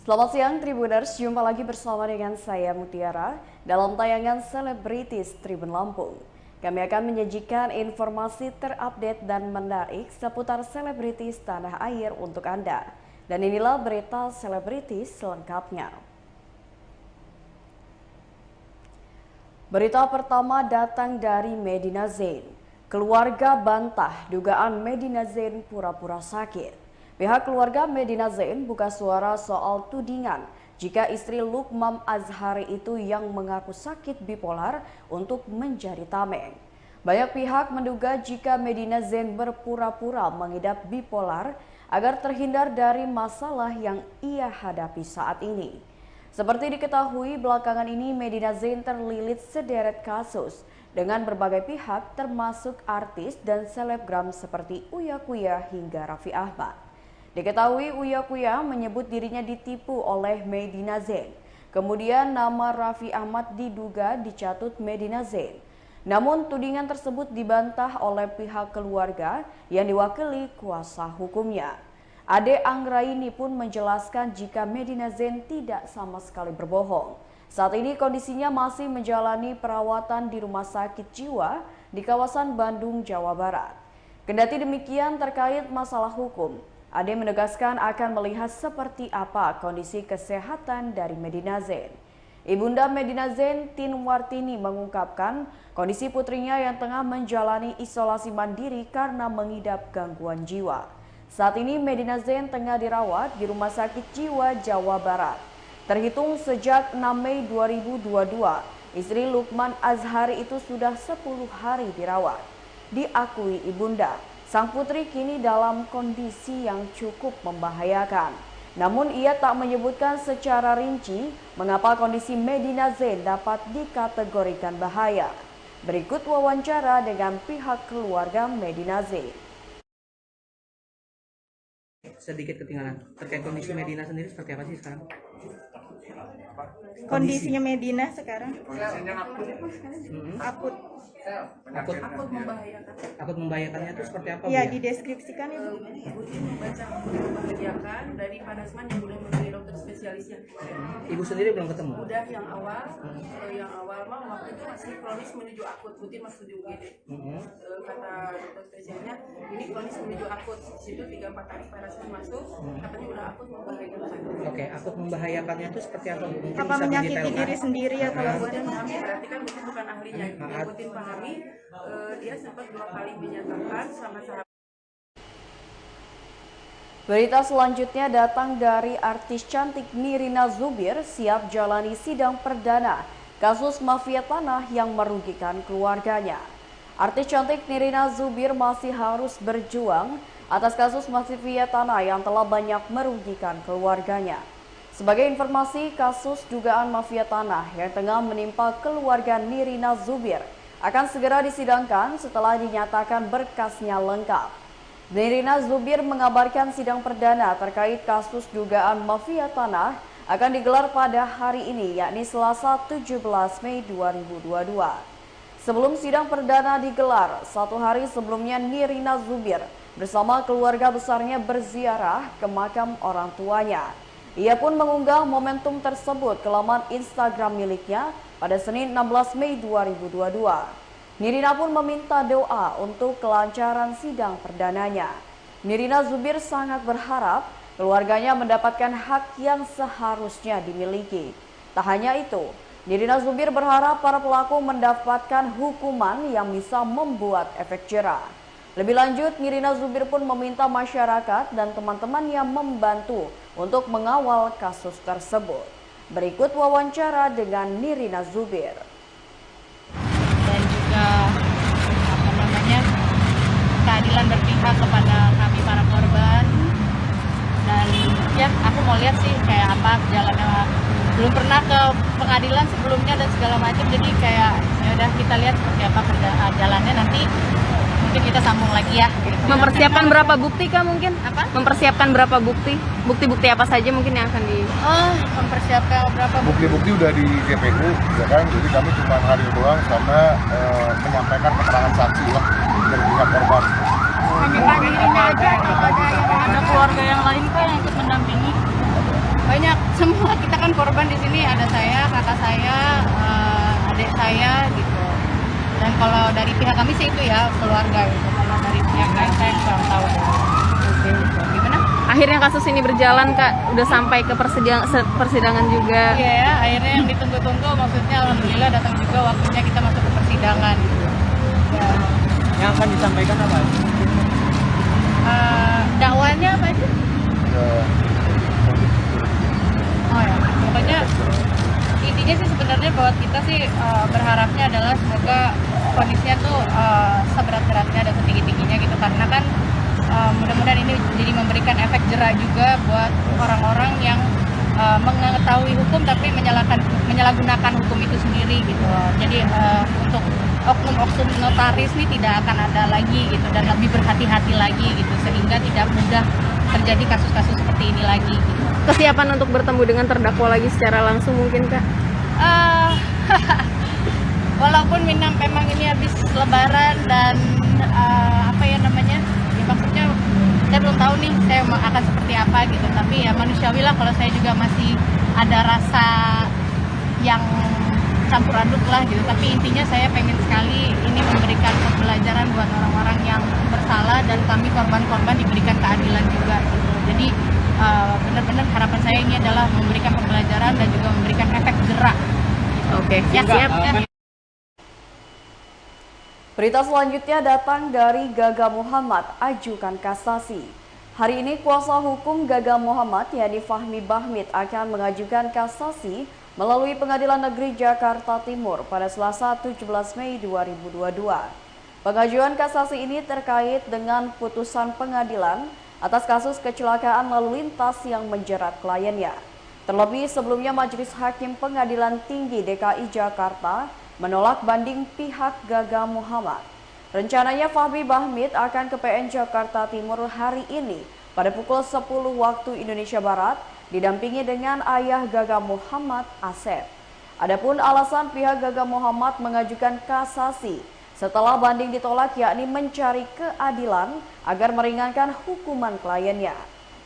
Selamat siang Tribuners, jumpa lagi bersama dengan saya Mutiara dalam tayangan Selebritis Tribun Lampung. Kami akan menyajikan informasi terupdate dan menarik seputar selebritis tanah air untuk Anda. Dan inilah berita selebritis selengkapnya. Berita pertama datang dari Medina Zain. Keluarga bantah dugaan Medina Zain pura-pura sakit. Pihak keluarga Medina Zain buka suara soal tudingan jika istri Lukman Azhari itu yang mengaku sakit bipolar untuk menjadi tameng. Banyak pihak menduga jika Medina Zain berpura-pura mengidap bipolar agar terhindar dari masalah yang ia hadapi saat ini. Seperti diketahui, belakangan ini Medina Zain terlilit sederet kasus dengan berbagai pihak termasuk artis dan selebgram seperti Uya Kuya hingga Raffi Ahmad. Diketahui Uya Kuya menyebut dirinya ditipu oleh Medina Zain. Kemudian nama Raffi Ahmad diduga dicatut Medina Zain. Namun tudingan tersebut dibantah oleh pihak keluarga yang diwakili kuasa hukumnya. Ade Anggraini pun menjelaskan jika Medina Zain tidak sama sekali berbohong. Saat ini kondisinya masih menjalani perawatan di rumah sakit jiwa di kawasan Bandung, Jawa Barat. Kendati demikian terkait masalah hukum, Ade menegaskan akan melihat seperti apa kondisi kesehatan dari Medina Zain. Ibunda Medina Zain, Tinwartini, mengungkapkan kondisi putrinya yang tengah menjalani isolasi mandiri karena mengidap gangguan jiwa. Saat ini Medina Zain tengah dirawat di Rumah Sakit Jiwa Jawa Barat. Terhitung sejak 6 Mei 2022, istri Lukman Azhari itu sudah 10 hari dirawat. Diakui ibunda, sang putri kini dalam kondisi yang cukup membahayakan. Namun ia tak menyebutkan secara rinci mengapa kondisi Medina Zain dapat dikategorikan bahaya. Berikut wawancara dengan pihak keluarga Medina Zain. Sedikit ketinggalan terkait kondisi Medina sendiri seperti apa sih sekarang? Kondisinya Medina sekarang akut. Akut membahayakannya itu seperti apa? Ya, dideskripsikan Ibu. Ibu ini membaca membahayakan dari Pak Dasman yang boleh menjadi dokter spesialisnya. Ibu sendiri belum ketemu? Udah yang awal mah waktu itu masih kronis menuju akut, Butin masih di UGD. Kata dokter spesialnya ini kronis menuju akut. Di situ 3-4 hari Pak Dasman masuk, katanya udah akut membahayakan. Oke, akut membahayakannya itu seperti apa? Mungkin Apa bisa menyakiti didetailkan? diri sendiri ya kalau Butin pahami, berarti kan Butin bukan ahlinya. Yang Butin pahami, dia sempat 2 kali menyatakan sama sahabat. Berita selanjutnya datang dari artis cantik Nirina Zubir siap jalani sidang perdana kasus mafia tanah yang merugikan keluarganya. Artis cantik Nirina Zubir masih harus berjuang atas kasus mafia tanah yang telah banyak merugikan keluarganya. Sebagai informasi, kasus dugaan mafia tanah yang tengah menimpa keluarga Nirina Zubir akan segera disidangkan setelah dinyatakan berkasnya lengkap. Nirina Zubir mengabarkan sidang perdana terkait kasus dugaan mafia tanah akan digelar pada hari ini, yakni Selasa 17 Mei 2022. Sebelum sidang perdana digelar, 1 hari sebelumnya Nirina Zubir bersama keluarga besarnya berziarah ke makam orang tuanya. Ia pun mengunggah momentum tersebut ke laman Instagram miliknya pada Senin 16 Mei 2022. Nirina pun meminta doa untuk kelancaran sidang perdananya. Nirina Zubir sangat berharap keluarganya mendapatkan hak yang seharusnya dimiliki. Tak hanya itu, Nirina Zubir berharap para pelaku mendapatkan hukuman yang bisa membuat efek jera. Lebih lanjut, Nirina Zubir pun meminta masyarakat dan teman-temannya membantu untuk mengawal kasus tersebut. Berikut wawancara dengan Nirina Zubir. Keadilan berpihak kepada kami para korban, dan ya aku mau lihat sih kayak apa jalannya. Belum pernah ke pengadilan sebelumnya dan segala macam, jadi kayak ya udah kita lihat seperti apa jalannya, nanti mungkin kita sambung lagi ya gitu. Mempersiapkan berapa bukti kah mungkin? Apa? Mempersiapkan berapa bukti? Bukti-bukti apa saja mungkin yang akan di... Mempersiapkan berapa bukti? Bukti-bukti udah di GPU, ya kan? Jadi kami cuma hadir doang sama menyampaikan keterangan saksi lah dari pihak korban. Hanya Pak Nirina aja atau ada keluarga yang lain Pak yang ikut mendampingi? Banyak, semua kita kan korban di sini, ada saya, kakak saya, adik saya gitu. Dan kalau dari pihak kami sih itu ya keluarga gitu. Kalau dari pihak lain saya kurang tahu. Oke. Gimana? Akhirnya kasus ini berjalan Kak, udah sampai ke persidangan juga. Iya ya, akhirnya yang ditunggu-tunggu maksudnya alhamdulillah datang juga waktunya kita masuk ke persidangan. Ya. Yang akan disampaikan apa? Dakwanya apa aja? Oh ya, pokoknya intinya sih sebenarnya buat kita sih berharapnya adalah semoga kondisinya tuh seberat-beratnya dan setinggi-tingginya gitu, karena kan mudah-mudahan ini jadi memberikan efek jera juga buat orang-orang yang mengetahui hukum tapi menyalahgunakan hukum itu sendiri gitu. Jadi untuk oknum-oknum notaris ini tidak akan ada lagi gitu, dan lebih berhati-hati lagi gitu, sehingga tidak mudah terjadi kasus-kasus seperti ini lagi gitu. Kesiapan untuk bertemu dengan terdakwa lagi secara langsung mungkin Kak? Walaupun memang ini habis lebaran dan apa ya namanya, ya maksudnya saya belum tahu nih saya akan seperti apa gitu, tapi ya manusiawi lah kalau saya juga masih ada rasa yang campur aduk lah gitu. Tapi intinya saya pengen sekali ini memberikan pembelajaran buat orang-orang yang bersalah, dan kami korban-korban diberikan keadilan juga gitu. Jadi benar-benar harapan saya ini adalah memberikan pembelajaran dan juga memberikan efek jera. Oke, Ya, siap. Berita selanjutnya datang dari Gaga Muhammad ajukan kasasi. Hari ini kuasa hukum Gaga Muhammad yakni Fahmi Bahmid akan mengajukan kasasi melalui Pengadilan Negeri Jakarta Timur pada Selasa 17 Mei 2022. Pengajuan kasasi ini terkait dengan putusan pengadilan atas kasus kecelakaan lalu lintas yang menjerat kliennya. Terlebih sebelumnya Majelis Hakim Pengadilan Tinggi DKI Jakarta menolak banding pihak Gaga Muhammad. Rencananya Fahmi Bahmid akan ke PN Jakarta Timur hari ini pada pukul 10 waktu Indonesia Barat didampingi dengan ayah Gaga Muhammad, Asep. Adapun alasan pihak Gaga Muhammad mengajukan kasasi setelah banding ditolak yakni mencari keadilan agar meringankan hukuman kliennya.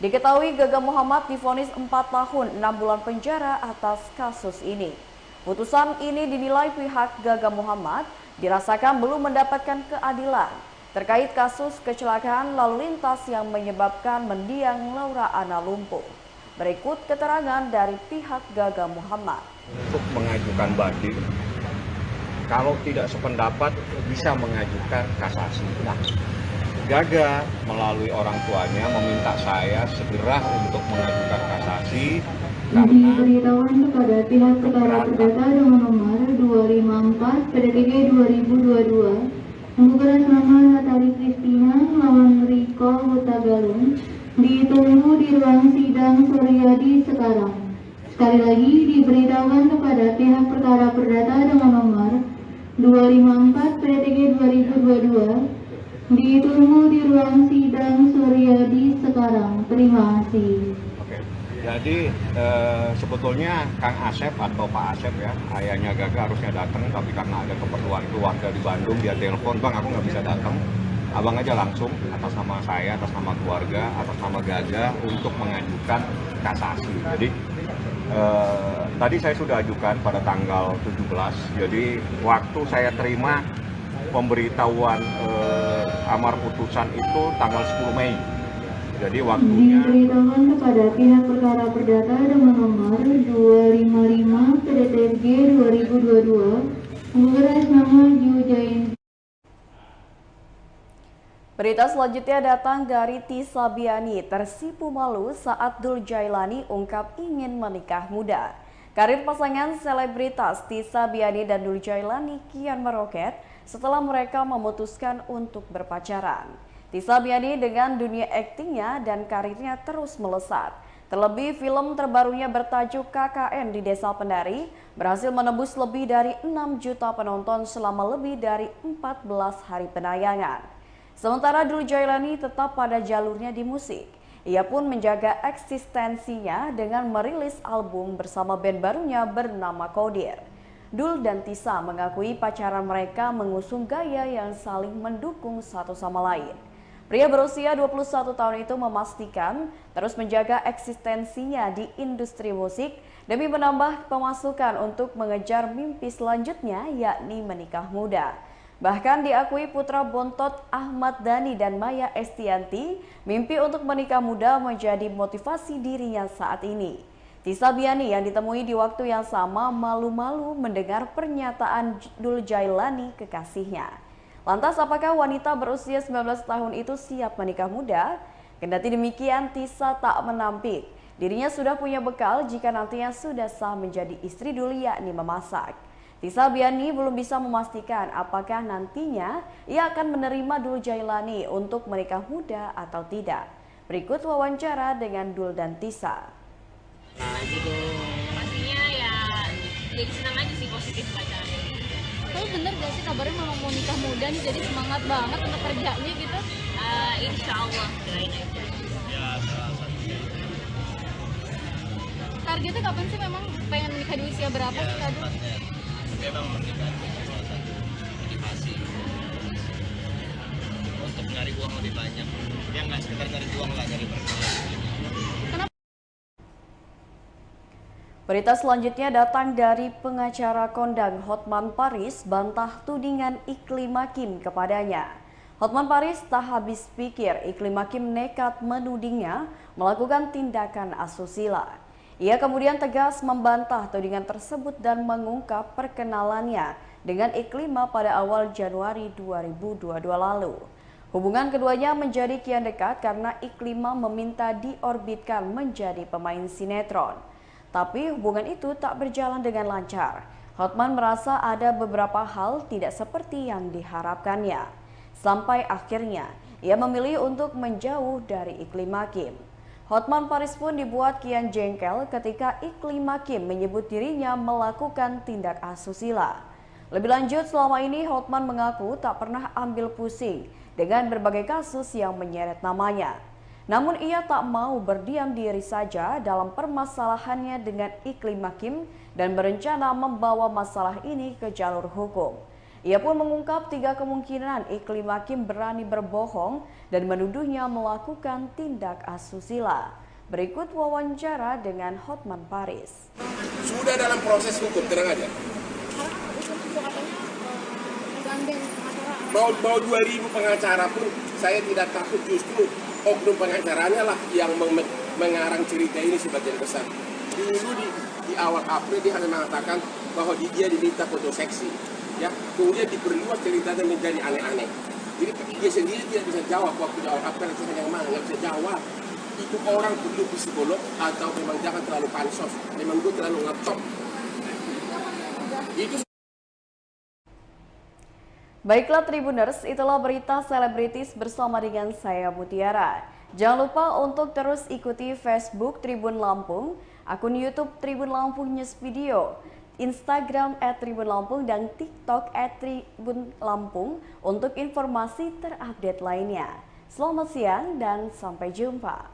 Diketahui Gaga Muhammad divonis 4 tahun 6 bulan penjara atas kasus ini. Putusan ini dinilai pihak Gaga Muhammad dirasakan belum mendapatkan keadilan terkait kasus kecelakaan lalu lintas yang menyebabkan mendiang Laura Anna lumpuh. Berikut keterangan dari pihak Gaga Muhammad. Untuk mengajukan banding, kalau tidak sependapat bisa mengajukan kasasi. Nah, Gaga melalui orang tuanya meminta saya segera untuk mengajukan kasasi karena diberitahukan kepada pihak perkara perdata dengan nomor 254 PDTG 2022 untuk atas nama Natali Kristina lawan Riko Hutagalung ditunggu di ruang sidang Suryadi sekarang. Sekali lagi diberitahukan kepada pihak perkara perdata dengan nomor 254 PDTG 2022 ditunggu di ruang sidang Suryadi sekarang. Terima kasih. Oke. Jadi sebetulnya Kang Asep atau Pak Asep ya, ayahnya Gaga harusnya datang, tapi karena ada keperluan keluarga di Bandung, dia telepon, "Bang, aku nggak bisa datang." Abang aja langsung atas nama saya, atas nama keluarga, atas nama Gaga untuk mengajukan kasasi. Jadi tadi saya sudah ajukan pada tanggal 17. Jadi waktu saya terima pemberitahuan amar putusan itu tanggal 10 Mei. Jadi waktunya diberitahukan kepada pihak perkara perdata dengan nomor 255 PDTG 2022 untuk atas nama Yujain. Berita selanjutnya datang dari Tisa Biani, tersipu malu saat Dul Jailani ungkap ingin menikah muda. Karir pasangan selebritas Tisa Biani dan Dul Jailani kian meroket setelah mereka memutuskan untuk berpacaran. Tisa Biani dengan dunia aktingnya dan karirnya terus melesat. Terlebih film terbarunya bertajuk KKN di Desa Penari berhasil menembus lebih dari 6 juta penonton selama lebih dari 14 hari penayangan. Sementara Dul Jailani tetap pada jalurnya di musik. Ia pun menjaga eksistensinya dengan merilis album bersama band barunya bernama Kodir. Dul dan Tisa mengakui pacaran mereka mengusung gaya yang saling mendukung satu sama lain. Pria berusia 21 tahun itu memastikan terus menjaga eksistensinya di industri musik demi menambah pemasukan untuk mengejar mimpi selanjutnya, yakni menikah muda. Bahkan diakui putra bontot Ahmad Dhani dan Maya Estianti, mimpi untuk menikah muda menjadi motivasi dirinya saat ini. Tisa Biani yang ditemui di waktu yang sama malu-malu mendengar pernyataan Dul Jailani kekasihnya. Lantas apakah wanita berusia 19 tahun itu siap menikah muda? Kendati demikian, Tisa tak menampik. Dirinya sudah punya bekal jika nantinya sudah sah menjadi istri Dul, yakni memasak. Tisa Biani belum bisa memastikan apakah nantinya ia akan menerima Dul Jailani untuk menikah muda atau tidak. Berikut wawancara dengan Dul dan Tisa. Pastinya ya jadi senang aja sih, positif pacarnya. Tapi bener gak sih kabarnya memang mau nikah muda nih, jadi semangat banget untuk kerjanya gitu? Insya Allah, doain aja. Targetnya kapan sih, memang pengen nikah di usia berapa sih Kak? Memang menikah itu salah satu motivasi untuk nyari uang lebih banyak. Ya nggak sekedar nyari uang lah, nyari berkah. Berita selanjutnya datang dari pengacara kondang Hotman Paris bantah tudingan Iklim Hakim kepadanya. Hotman Paris tak habis pikir Iklim Hakim nekat menudingnya melakukan tindakan asusila. Ia kemudian tegas membantah tudingan tersebut dan mengungkap perkenalannya dengan Iklima pada awal Januari 2022 lalu. Hubungan keduanya menjadi kian dekat karena Iklima meminta diorbitkan menjadi pemain sinetron. Tapi hubungan itu tak berjalan dengan lancar. Hotman merasa ada beberapa hal tidak seperti yang diharapkannya. Sampai akhirnya ia memilih untuk menjauh dari Iklim Hakim. Hotman Paris pun dibuat kian jengkel ketika Iklim Hakim menyebut dirinya melakukan tindak asusila. Lebih lanjut, selama ini Hotman mengaku tak pernah ambil pusing dengan berbagai kasus yang menyeret namanya. Namun ia tak mau berdiam diri saja dalam permasalahannya dengan Iklim Hakim dan berencana membawa masalah ini ke jalur hukum. Ia pun mengungkap 3 kemungkinan Iklim Hakim berani berbohong dan menuduhnya melakukan tindak asusila. Berikut wawancara dengan Hotman Paris. Sudah dalam proses hukum, tenang aja. Mau 2000 pengacara pun saya tidak takut, justru oknum pengacaranya lah yang mengarang cerita ini sebagian besar. Dulu di awal April dia hanya mengatakan bahwa dia diminta foto seksi, ya. Kemudian diperluas ceritanya menjadi aneh-aneh. Jadi dia sendiri tidak bisa jawab waktu di awal April itu yang mana, nggak bisa jawab. Itu orang perlu psikolog atau memang jangan terlalu pansos, memang gue terlalu ngetop. Itu. Baiklah Tribuners, itulah berita selebritis bersama dengan saya Mutiara. Jangan lupa untuk terus ikuti Facebook Tribun Lampung, akun YouTube Tribun Lampung News Video, Instagram @tribunlampung dan TikTok @tribunlampung untuk informasi terupdate lainnya. Selamat siang dan sampai jumpa.